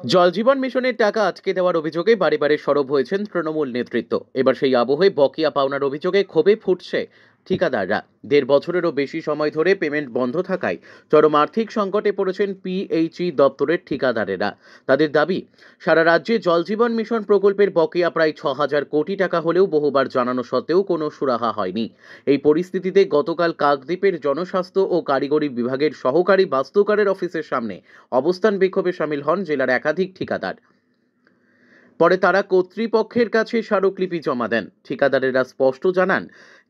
জল জীবন মিশনের টাকা আটকে দেওয়ার অভিযোগে বারে বারে সরব হয়েছেন তৃণমূল নেতৃত্ব। এবার সেই আবহে বকেয়া পাওনার অভিযোগে ক্ষোভে ফুটছে ঠিকাদাররা। ১.৫ বছরেরও বেশি সময় ধরে পেমেন্ট বন্ধ থাকায় চরম আর্থিক সংকটে পড়েছেন পিএইচই দপ্তরের ঠিকাদারেরা। তাদের দাবি, সারা রাজ্যে জল জীবন মিশন প্রকল্পের বকেয়া প্রায় ৬,০০০ কোটি টাকা হলেও বহুবার জানানো সত্ত্বেও কোনো সুরাহা হয়নি। এই পরিস্থিতিতে গতকাল কাকদ্বীপের জনস্বাস্থ্য ও কারিগরি বিভাগের সহকারী বাস্তুকারের অফিসের সামনে অবস্থান বিক্ষোভে শামিল হন জেলার একাধিক ঠিকাদার। পরে তারা কর্তৃপক্ষের কাছে স্মারকলিপি জমা দেন। ঠিকাদারেরা স্পষ্ট জানান,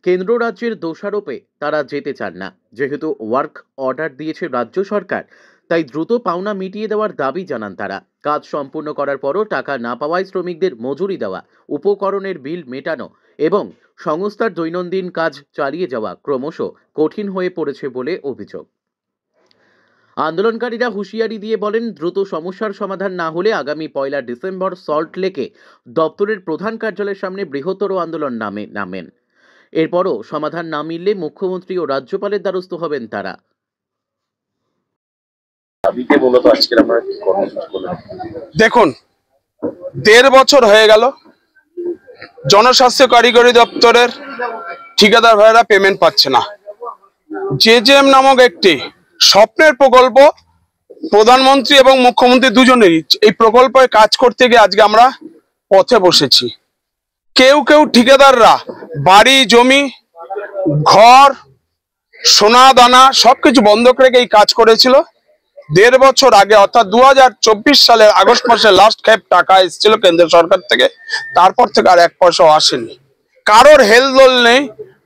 কেন্দ্র রাজ্যের দোষারোপে তারা যেতে চান না। যেহেতু ওয়ার্ক অর্ডার দিয়েছে রাজ্য সরকার, তাই দ্রুত পাওনা মিটিয়ে দেওয়ার দাবি জানান তারা। কাজ সম্পূর্ণ করার পরও টাকা না পাওয়ায় শ্রমিকদের মজুরি দেওয়া, উপকরণের বিল মেটানো এবং সংস্থার দৈনন্দিন কাজ চালিয়ে যাওয়া ক্রমশ কঠিন হয়ে পড়েছে বলে অভিযোগ। আন্দোলনকারীরা হুঁশিয়ারি দিয়ে বলেন, দ্রুত সমস্যার সমাধান না হলে আগামী ১ ডিসেম্বর সল্টলেকে দপ্তরের প্রধান কার্যালয়ের সামনে বৃহত্তর আন্দোলন নামেন। এরপরও সমাধান না মিললে মুখ্যমন্ত্রী ও রাজ্যপালের দ্বারস্থ হবেন তারা। দেখুন, ১.৫ বছর হয়ে গেল জনস্বাস্থ্য কারিগরি দপ্তরের ঠিকাদার ভাইরা পেমেন্ট পাচ্ছে না। জেজেএম নামক একটি স্বপ্নের প্রকল্প, প্রধানমন্ত্রী এবং মুখ্যমন্ত্রী দুজনেরই এই প্রকল্পে কাজ করতে গিয়ে আজকে আমরা পথে বসেছি। কেউ কেউ ঠিকাদাররা বাড়ি, জমি, ঘর, সোনা দানা সবকিছু বন্ধক রেখে এই কাজ করেছিল। ১.৫ বছর আগে অর্থাৎ ২০২৪ সালের আগস্ট মাসে লাস্ট খেপ টাকা এসেছিল কেন্দ্র সরকার থেকে। তারপর থেকে আর ১ পয়সাও আসেনি। কারোর হেলদোল নেই।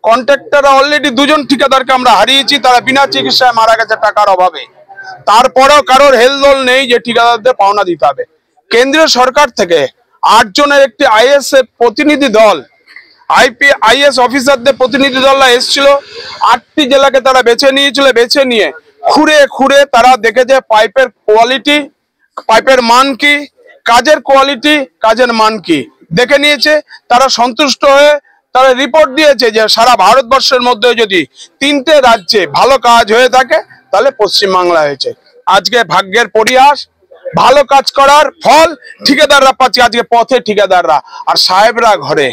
কন্ট্রাক্টররা অলরেডি ২জন ঠিকাদারকে আমরা হারিয়েছি, তারা বিনা চিকিৎসায় মারা গেছে টাকার অভাবে। তারপরেও কারোর হেলদোল নেই যে ঠিকাদারদের পাওনা দিতে হবে। কেন্দ্রীয় সরকার থেকে ৮ জনের একটি আইএস প্রতিনিধি দল, আইএস অফিসারদের প্রতিনিধি দলরা এসেছিল। ৮টি জেলাকে তারা বেছে নিয়েছিল। বেছে নিয়ে খুঁড়ে খুঁড়ে তারা দেখেছে পাইপের কোয়ালিটি, পাইপের মান কি, কাজের কোয়ালিটি, কাজের মান কি দেখে নিয়েছে। তারা সন্তুষ্ট হয়ে তারা রিপোর্ট দিয়েছে যে সারা ভারতবর্ষের মধ্যে যদি ৩টে রাজ্যে ভালো কাজ হয়ে থাকে তাহলে পশ্চিমবাংলা হয়েছে। আজকে ভাগ্যের পরিহাস, ভালো কাজ করার ফল ঠিকাদাররা পাচ্ছে। আজকে পথে ঠিকাদাররা, আর সাহেবরা ঘরে।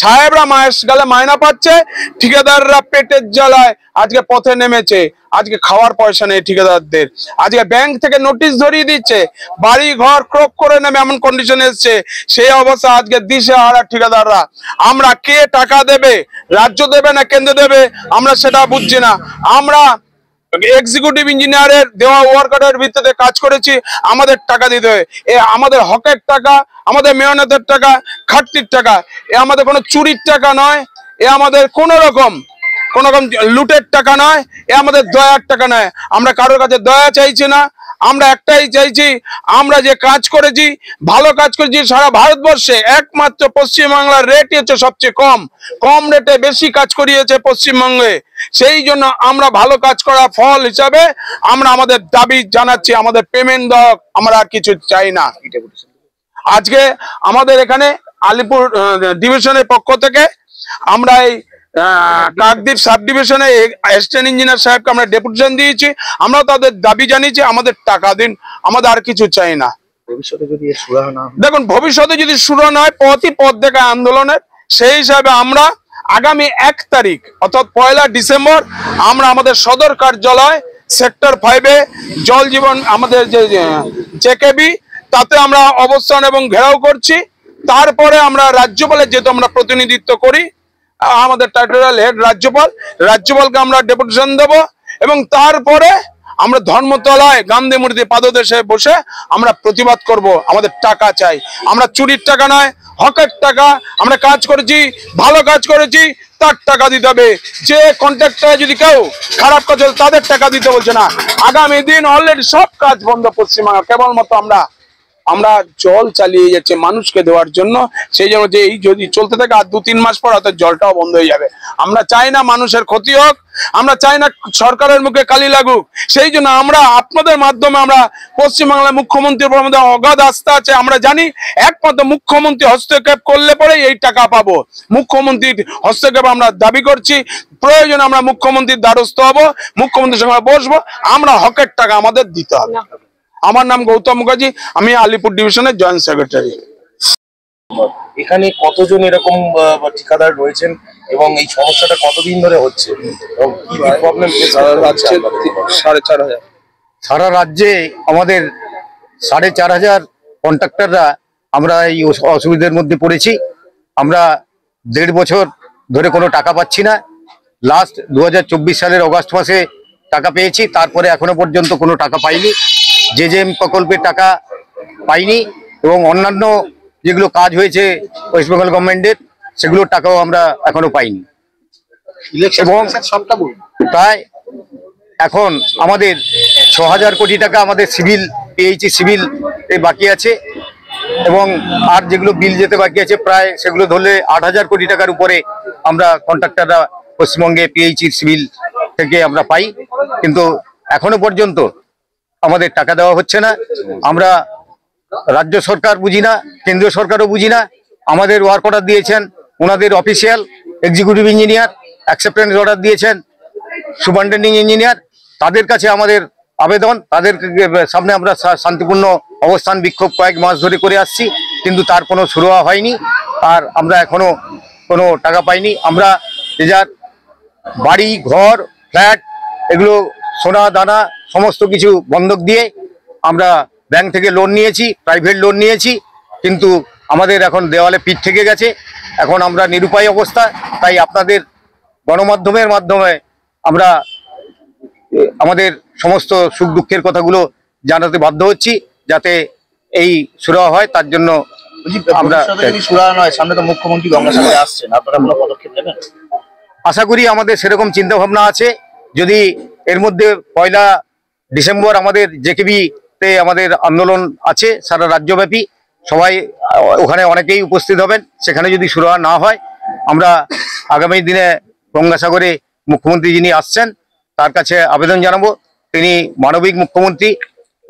সাহেবরা মায়ের গালে মায়না পাচ্ছে, ঠিকাদাররা পেটের জ্বালায় আজকে পথে নেমেছে। আজকে খাওয়ার পয়সা নেই ঠিকাদারদের। আজকে ব্যাংক থেকে নোটিশ ধরিয়ে দিচ্ছে, বাড়ি ঘর ক্রপ করে নেবে এমন কন্ডিশন এসছে। সেই অবস্থা আজকে দিশেহারা ঠিকাদাররা। আমরা কে টাকা দেবে, রাজ্য দেবে না কেন্দ্র দেবে, আমরা সেটা বুঝছি না। আমরা এক্সিকিউটিভ ইঞ্জিনিয়ারের দেওয়া ওয়ার্ক অর্ডারের ভিত্তিতে কাজ করেছি, আমাদের টাকা দিতে হবে। এ আমাদের হকের টাকা, আমাদের মেহনতের টাকা, খাটতির টাকা। এ আমাদের কোনো চুরির টাকা নয়, এ আমাদের কোনো রকম লুটের টাকা নয়, এ আমাদের দয়ার টাকা নয়। আমরা কারোর কাছে দয়া চাইছি না। আমরা একটাই চাইছি, আমরা যে কাজ করেছি, ভালো কাজ করেছি, সারা ভারতবর্ষে একমাত্র পশ্চিমবাংলার রেট হচ্ছে সবচেয়ে কম রেটে বেশি কাজ করিয়েছে পশ্চিমবঙ্গে। সেই জন্য আমরা ভালো কাজ করা ফল হিসাবে আমরা আমাদের দাবি জানাচ্ছি, আমাদের পেমেন্ট দাও, আমরা আর কিছু চাই না। আজকে আমাদের এখানে আলিপুর ডিভিশনের পক্ষ থেকে আমরা এই কাকদ্বীপ সাব ডিভিশনে অ্যাসিস্ট্যান্ট ইঞ্জিনিয়ার সাহেবকে আমরা ডেপুটেশন দিয়েছি। আমরা তাদের দাবি জানিয়েছি, আমাদের টাকা দিন, আমাদের আর কিছু চাই না। দেখুন, ভবিষ্যতে যদি শুরু না হয় পথই পথ দেখায় আন্দোলনের। সেই হিসাবে আমরা আগামী ১ তারিখ অর্থাৎ ১ ডিসেম্বর আমরা আমাদের সদর কার্যালয় সেক্টর 5-এ জল জীবন আমাদের যে জেকেবি, তাতে আমরা অবস্থান এবং ঘেরাও করছি। তারপরে আমরা রাজ্যপালের, যেহেতু আমরা প্রতিনিধিত্ব করি, আমাদের টাইটেল হেড রাজ্যপালকে আমরা ডেপুটেশন দেব এবং তারপরে আমরা ধর্মতলায় গান্ধী মূর্তি পাদদেশে বসে আমরা প্রতিবাদ করব। আমাদের টাকা চাই, আমরা চুরির টাকা নয়, হকের টাকা। আমরা কাজ করেছি, ভালো কাজ করেছি, তার টাকা দিতে হবে। যে কন্ট্রাক্টর যদি কেউ খারাপ কাজ করে তাদের টাকা দিতে বলছে না। আগামী দিন অলরেডি সব কাজ বন্ধ পশ্চিমবাংলা, কেবলমাত্র আমরা জল চালিয়ে যাচ্ছে মানুষকে দেওয়ার জন্য। সেই জন্য যে এই যদি চলতে থাকে আর ২-৩ মাস পর হয়তো জলটাও বন্ধ হয়ে যাবে। আমরা চাই না মানুষের ক্ষতি হোক, আমরা চাই না সরকারের মুখে কালি লাগুক। সেই জন্য আমরা আপনাদের মাধ্যমে আমরা পশ্চিমবাংলার মুখ্যমন্ত্রীর উপর আমাদের অগাধ আস্থা আছে। আমরা জানি একমাত্র মুখ্যমন্ত্রী হস্তক্ষেপ করলে পরে এই টাকা পাবো। মুখ্যমন্ত্রীর হস্তক্ষেপ আমরা দাবি করছি। প্রয়োজন আমরা মুখ্যমন্ত্রীর দ্বারস্থ হব, মুখ্যমন্ত্রীর সঙ্গে বসবো। আমরা হকের টাকা আমাদের দিতে হবে। আমার নাম গৌতম মুখার্জি, আমি আলিপুর ডিভিশনের জয়েন্ট সেক্রেটারি। এখানে কতজন এরকম ঠিকাদার রয়েছেন এবং এই সমস্যাটা কতদিন ধরে হচ্ছে এবং কি কি প্রবলেম রাজ্যে 4,500। সারা রাজ্যে আমাদের 4,500 কন্ট্রাক্টররা আমরা এই অসুবিধার মধ্যে পড়েছি। আমরা 1.5 বছর ধরে কোনো টাকা পাচ্ছি না। লাস্ট 2024 সালের অগাস্ট মাসে টাকা পেয়েছি, তারপরে এখনো পর্যন্ত কোনো টাকা পাইনি। জেজেএম প্রকল্পের টাকা পাইনি এবং অন্যান্য যেগুলো কাজ হয়েছে ওয়েস্ট বেঙ্গল গভর্নমেন্টের সেগুলোর টাকাও আমরা এখনো পাইনি। এবং প্রায় এখন আমাদের 6,000 কোটি টাকা আমাদের সিভিল পিএইচই সিভিল বাকি আছে এবং আর যেগুলো বিল যেতে বাকি আছে প্রায় সেগুলো ধরলে 8,000 কোটি টাকার উপরে আমরা কন্ট্রাক্টররা পশ্চিমবঙ্গে পিএইচই সিভিল থেকে আমরা পাই, কিন্তু এখনো পর্যন্ত আমাদের টাকা দেওয়া হচ্ছে না। আমরা রাজ্য সরকার বুঝি না, কেন্দ্রীয় সরকারও বুঝি না। আমাদের ওয়ার্ক অর্ডার দিয়েছেন ওনাদের official executive engineer, acceptance order দিয়েছেন সুপারিনটেন্ডিং ইঞ্জিনিয়ার। তাদের কাছে আমাদের আবেদন, তাদের সামনে আমরা শান্তিপূর্ণ অবস্থান বিক্ষোভ কয়েক মাস ধরে করে আসছি, কিন্তু তার কোনো সুরাহা হয়নি। আর আমরা এখনো কোনো টাকা পাইনি। আমরা যে যার বাড়ি ঘর ফ্ল্যাট এগুলো সোনা দানা সমস্ত কিছু বন্ধক দিয়ে আমরা ব্যাংক থেকে লোন নিয়েছি, প্রাইভেট লোন নিয়েছি, কিন্তু আমাদের এখন দেওয়ালে পিঠ থেকে গেছে। এখন আমরা নিরুপায় অবস্থা। তাই আপনাদের গণমাধ্যমের মাধ্যমে আমরা আমাদের সমস্ত সুখ দুঃখের কথাগুলো জানাতে বাধ্য হচ্ছি, যাতে এই সুরাহা হয়। তার জন্য আমরা সামনে তো মুখ্যমন্ত্রী গঙ্গাসাগরে আসছেন, আপনারা কোনো পদক্ষেপ নেবেন? আশা করি আমাদের সেরকম চিন্তা ভাবনা আছে। যদি এর মধ্যে 1 ডিসেম্বর আমাদের জেকেবিতে আমাদের আন্দোলন আছে সারা রাজ্যব্যাপী, সবাই ওখানে অনেকেই উপস্থিত হবেন। সেখানে যদি সুরাহা না হয় আমরা আগামী দিনে গঙ্গাসাগরে মুখ্যমন্ত্রী যিনি আসছেন তার কাছে আবেদন জানাবো। তিনি মানবিক মুখ্যমন্ত্রী,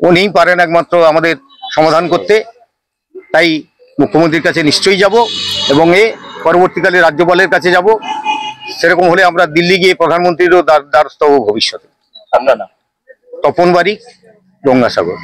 উনিই পারেন একমাত্র আমাদের সমাধান করতে। তাই মুখ্যমন্ত্রীর কাছে নিশ্চয়ই যাব এবং পরবর্তীকালে রাজ্যপালের কাছে যাব। সেরকম হলে আমরা দিল্লি গিয়ে প্রধানমন্ত্রীরও দ্বারস্থ হব ভবিষ্যতে। আপনার নাম? তপন বারিক, গঙ্গাসাগর।